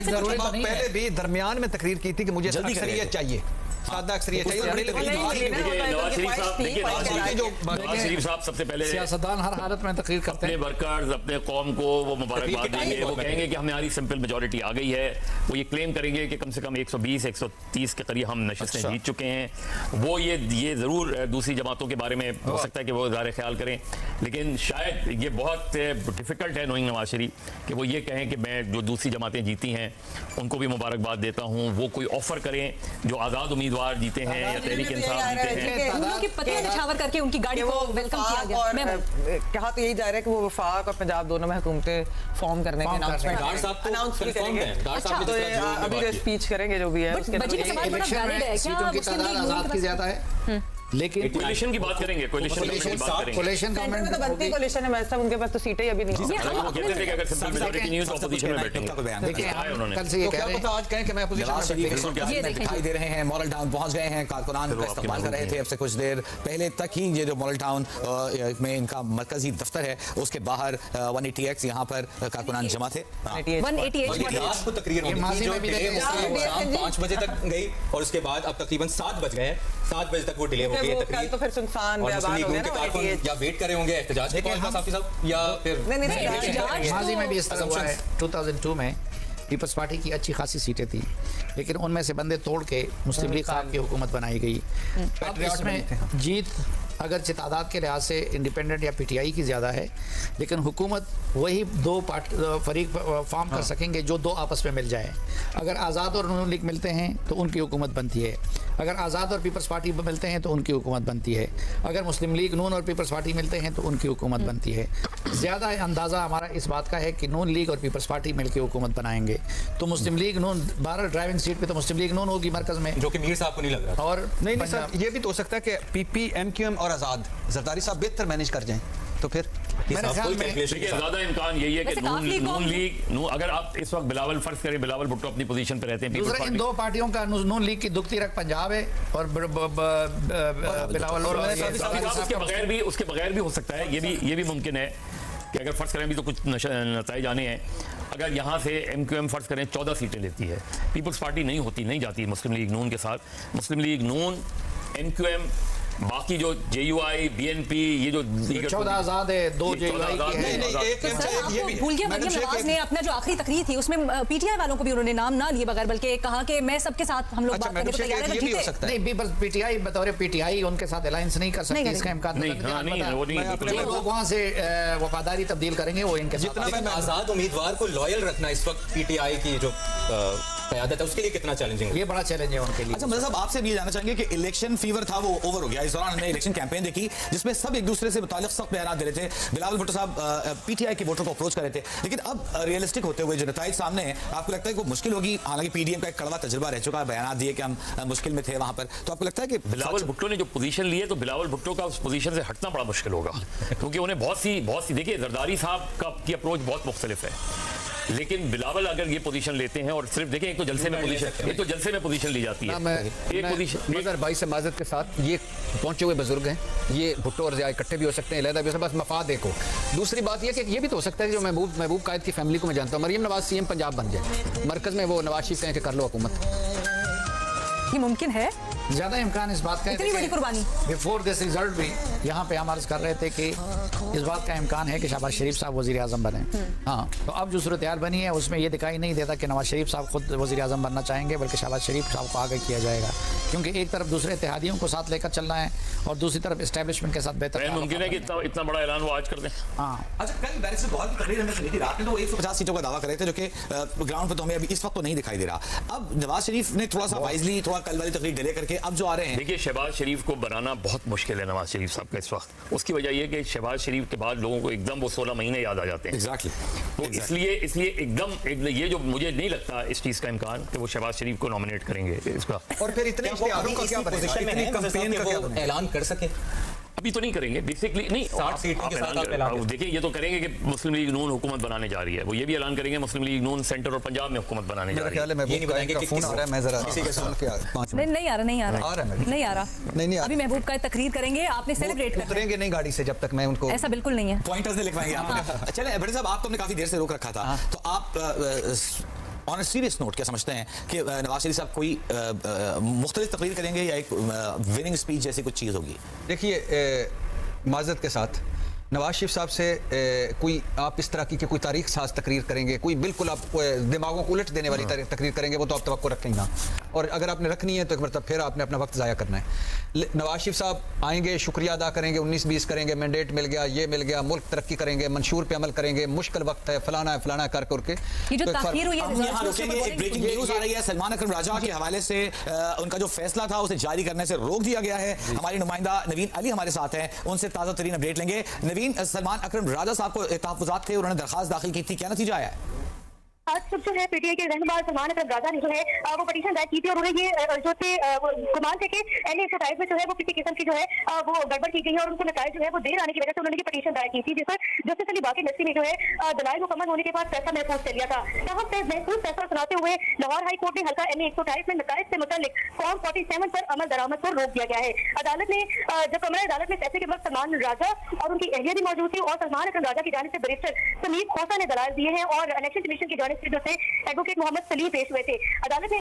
पहले भी दरमियान में तकरीर की थी कि मुझे अक्सरियत चाहिए, सादा अक्सरियत चाहिए। नवाज शरीफ साहब सबसे पहले सियासतदान हर हालत में तकरीर करते हैं, अपने वर्कर्स अपने कौम को वो मुबारकबाद देंगे, वो कहेंगे कि हमारी सिंपल मेजॉरिटी आ गई है, वो ये क्लेम करेंगे कि कम से कम 120-130 के करीब हम नशिस्तें जीत चुके हैं। वो ये ज़रूर दूसरी जमातों के बारे में हो सकता है कि वो ज़ाहिर ख्याल करें, लेकिन शायद ये बहुत डिफ़िकल्ट है नोइंग नवाज शरीफ कि वो ये कहें कि मैं जो दूसरी जमातें जीती हैं उनको भी मुबारकबाद देता हूँ। वो कोई ऑफ़र करें जो आज़ाद उम्मीदवार जीते हैं या तहरीक इंसाफ जीते हैं, उनकी पत्तियां निछावर करके उनकी गाड़ी को वेलकम किया गया। कहा तो यही जा रहा है कि वो वफाक और पंजाब दोनों में हुकूमतें फॉर्म करने के अनाउंस भी करेंगे। अभी जो स्पीच करेंगे जो भी है सीटों की तादाद आजाद की ज्यादा है, लेकिन कोलिशन की बात करेंगे, कोलिशन की बात करेंगे। कोलिशन गवर्नमेंट में तो बनती कोलिशन है, मैं उनके पास तो सीटें अभी नहीं है। वो कहते थे कि अगर सिंपल मेजॉरिटी नहीं हो तो अपोजिशन में बैठेंगे। देखिए उन्होंने कल से ये कह रहे हैं आज कहें कि मैं अपोजिशन में दिखाई दे रहे हैं, मॉडल टाउन पहुंच गए हैं, कारकुनान का इस्तेमाल कर रहे थे। अब से कुछ देर पहले तक ही ये जो मॉडल टाउन में इनका मरकजी दफ्तर है उसके बाहर 180X यहाँ पर कारकुनान जमा थे। 188 को तकरीर शाम 5 बजे तक गई और उसके बाद अब तकरीबन 7 बज गए हैं, 7 बजे तक वो डिले हो गई है तकरीर। तो फिर सुनसान और मुस्लिम लीग नून के कारकुन या वेट कर रहे होंगे एहतजाज के तौर पर साफी साहब, या फिर माजी में भी इस तरह हुआ है। 2002 में पीपल्स पार्टी की अच्छी खासी सीटें थी, लेकिन उनमें से बंदे तोड़ के मुस्लिम लीग साहब की हुकूमत बनाई गई। अब इसमें जीत अगरचे तादाद के लिहाज से इंडिपेंडेंट या पीटीआई की ज़्यादा है, लेकिन हुकूमत वही दो फरीक फॉर्म कर सकेंगे जो दो आपस में मिल जाए। अगर आज़ाद और नून लीग मिलते हैं तो उनकी हुकूमत बनती है, अगर आज़ाद और पीपल्स पार्टी मिलते हैं तो उनकी हुकूमत बनती है, अगर मुस्लिम लीग नून और पीपल्स पार्टी मिलते हैं तो उनकी हुकूमत बनती है। ज़्यादा अंदाज़ा हमारा इस बात का है कि नून लीग और पीपल्स पार्टी मिलकर हुकूमत बनाएंगे तो मुस्लिम लीग नून 12 ड्राइविंग सीट पे तो मुस्लिम लीग नून होगी मरकज़ में, जो कि मीर साहब को नहीं लग रहा। और नहीं सर, ये भी तो हो सकता है कि पीपी, एमक्यूएम और आज़ाद जरदारी साहब बेहतर मैनेज कर जाएं, तो फिर मेरे ख्याल में ज्यादा इम्कान यही है कि नून लीग अगर आप इस वक्त बिलावल फर्ज करें, बिलावल भुट्टो अपनी पोजीशन पे रहते हैं। दूसरा इन दो पार्टियों का नून लीग की दुखती रख पंजाब है और बिलावल और उसके बगैर भी हो सकता है। ये भी मुमकिन है कि अगर फर्ज करें भी तो कुछ नताइज आने हैं। अगर यहाँ से एमक्यूएम फर्ज करें 14 सीटें लेती है, पीपल्स पार्टी नहीं जाती मुस्लिम लीग नून के साथ। मुस्लिम लीग नून, एमक्यूएम, बाकी जो जेयूआई, बीएनपी, ये जो 14 आज़ाद है, 2 जेयूआई की है। भूल गया मरियम नवाज ने अपना जो आखिरी तकरीर थी उसमें पीटीआई वालों को भी उन्होंने नाम ना लिए बगैर, बल्कि कहा कि मैं सबके साथ हम लोग बात करने को तैयार हैं। ठीक है, नहीं पीपल्स पीटीआई बतौर पीटीआई उनके साथ अलायंस नहीं कर सकती, इसका इम्कान नहीं। लोग वहाँ से वफादारी तब्दील करेंगे वो इनके साथ। आज़ाद उम्मीदवार को लॉयल रखना इस वक्त पीटीआई की जो क़यादत है उसके लिए कितना चैलेंजिंग है? ये बड़ा चैलेंज है उनके लिए। अच्छा मतलब साहब, आपसे भी ये जानना चाहेंगे कि इलेक्शन फीवर था वो ओवर हो गया। इस दौरान हमने इलेक्शन कैंपेन देखी जिसमें सब एक दूसरे से मुताल्लिक सख्त बयान दे रहे थे। बिलावल भुट्टो साहब पीटीआई के वोटर को अप्रोच कर रहे थे, लेकिन अब रियलिस्टिक होते हुए जो नताइज सामने है, आपको लगता है कि वो मुश्किल होगी? हालांकि पीडीएम का एक कड़वा तजुर्बा रह चुका है, बयान दिए कि हम मुश्किल में थे वहां पर, तो आपको लगता है कि बिलावल भुट्टो ने जो पोजीशन ली है तो बिलावल भुट्टो का उस पोजीशन से हटना बड़ा मुश्किल होगा, क्योंकि उन्हें बहुत सी देखिए जरदारी साहब की अप्रोच बहुत मुख्तलिफ है, लेकिन बिलावल अगर ये पोजीशन लेते हैं और सिर्फ देखें एक तो जलसे में पोजीशन ली जाती है, एक पोजीशन मगर भाई से माजरत के साथ ये पहुंचे हुए बुजुर्ग हैं, ये भुट्टो और ज़िया इकट्ठे भी हो सकते हैं, अलहदा भी हो सकता है, बस मफाद देखो। दूसरी बात ये कि ये भी तो हो सकता है कि जो महबूब कायद की फैमिली को मैं जानता हूँ, मरियम नवाज सीएम पंजाब बन जाए, मरकज़ में वो नवाज शरीफ कहें कि कर लो हुकूमत। ये मुमकिन है, ज़्यादा इम्कान इस बात का है। इतनी बड़ी कुर्बानी बिफोर दिस रिजल्ट भी यहाँ पे हम अर्ज़ कर रहे थे कि इस बात का इम्कान है कि शहबाज शरीफ साहब वज़ीर आज़म बने। हाँ, तो अब जो सूरत हाल बनी है उसमें ये दिखाई नहीं देता कि नवाज शरीफ साहब खुद वज़ीर आज़म बनना चाहेंगे, बल्कि शहबाज शरीफ साहब को आगे किया जाएगा, क्योंकि एक तरफ दूसरे इत्तेहादियों को साथ लेकर चलना है और दूसरी तरफ इस्टेब्लिशमेंट के साथ बेहतर मुमकिन है कि इतना बड़ा ऐलान वो आज कर दें। हाँ, अच्छा, कल बैरिस्टर गौहर की तकरीर हमने सुनी थी, रात में तो 150 सीटों का दावा कर रहे थे, जो कि ग्राउंड पर तो हमें अभी इस वक्त तो नहीं दिखाई दे रहा। अब नवाज शरीफ ने थोड़ा सा वाइजली थोड़ा कल वाली तकरीर डिले करके अब जो आ रहे हैं, देखिए शहबाज शरीफ को बनाना बहुत मुश्किल है नवाज शरीफ साहब का इस वक्त। उसकी वजह यह कि शहबाज शरीफ के बाद लोगों को एकदम वो 16 महीने याद आ जाते हैं। एग्जैक्टली। तो इसलिए एकदम ये जो मुझे नहीं लगता इस चीज़ का इम्कान कि वो शहबाज शरीफ को नॉमिनेट करेंगे इसका। और फिर इतने इश्तिहारों का क्या बनेगा? ऐलान कर सके अभी तो नहीं करेंगे बेसिकली, नहीं 60 सीटों के साथ आप ऐलान देखिए ये तो करेंगे कि मुस्लिम लीग नून हुकूमत बनाने जा रही है, वो ये भी ऐलान करेंगे मुस्लिम लीग नून सेंटर और पंजाब में हुकूमत बनाने जा रही है। नहीं आ रहा अभी महबूब का तकरीर करेंगे, आपने सेलिब्रेट करना है। उतरेंगे नहीं गाड़ी से जब तक मैं उनको, ऐसा बिल्कुल नहीं है, पॉइंटर्स लिखवाएंगे आप। चले बड़े साहब, आपको हमने काफी देर से रोक रखा था, तो आप ऑन अ सीरियस नोट क्या समझते हैं कि नवाज शरीफ साहब कोई मुख्तलिफ तकरीर करेंगे या एक विनिंग स्पीच जैसी कुछ चीज़ होगी? देखिए, माजरत के साथ नवाज शरीफ साहब से कोई आप इस तरह की कोई तारीख साज तकरीर करेंगे, कोई बिल्कुल आप दिमागों को उलट देने वाली तकरीर करेंगे, वो तो आप तवक्को रखेंगे ना। और अगर आपने रखनी है तो एक मतलब फिर आपने अपना वक्त ज़ाया करना है। नवाज शरीफ साहब आएंगे, शुक्रिया अदा करेंगे, 19-20 करेंगे, मैंडेट मिल गया, ये मिल गया, मुल्क तरक्की करेंगे, मंशूर पे अमल करेंगे, मुश्किल वक्त है, फलाना कर करके ब्रेकिंग न्यूज आ रही है सलमान अकरम राजा के हवाले से। उनका जो फैसला था उसे जारी करने से रोक दिया गया है। हमारी नुमाइंदा नवीन अली हमारे साथ हैं, उनसे ताज़ा तरीन अपडेट लेंगे। नवीन, सलमान अकरम राजा साहब को तहफ़्फ़ुज़ात थे, उन्होंने दरखास्त दाखिल की थी, क्या नतीजा आया है? आज सुबह जो है पीटीआई के रहनुमा सलमान अकरम राजा ने जो है वो पटिशन दायर की थी और उन्हें ये जो थे गुमान थे कि एनए 128 में जो है वो किसी किस्म की जो है वो गड़बड़ की गई है और उनको नताइज जो है वो देर आने की वजह से उन्होंने ये पटिशन दायर की थी, जिस पर जस्टिस अली बाकी नस्ती ने जो है दलाइल मुकम्मल होने के बाद फैसला महफूज कर लिया था। तहम से महफूज फैसला सुनाते हुए लाहौर हाई कोर्ट ने हल्का एनए 128 में नताइज से मुतालिक फॉर्म 47 पर अमल दरामद पर रोक दिया गया है। अदालत ने जब कमरा अदालत में फैसले के वक्त सलमान राजा और उनकी अहलिया भी मौजूद थी और सलमान अकरम राजा की जानिब से बैरिस्टर समीर खोसा ने दलाइल दिए हैं और इलेक्शन कमीशन की जानिब से जो थे एडवोकेट मोहम्मद सलीम पेश हुए थे। अदालत ने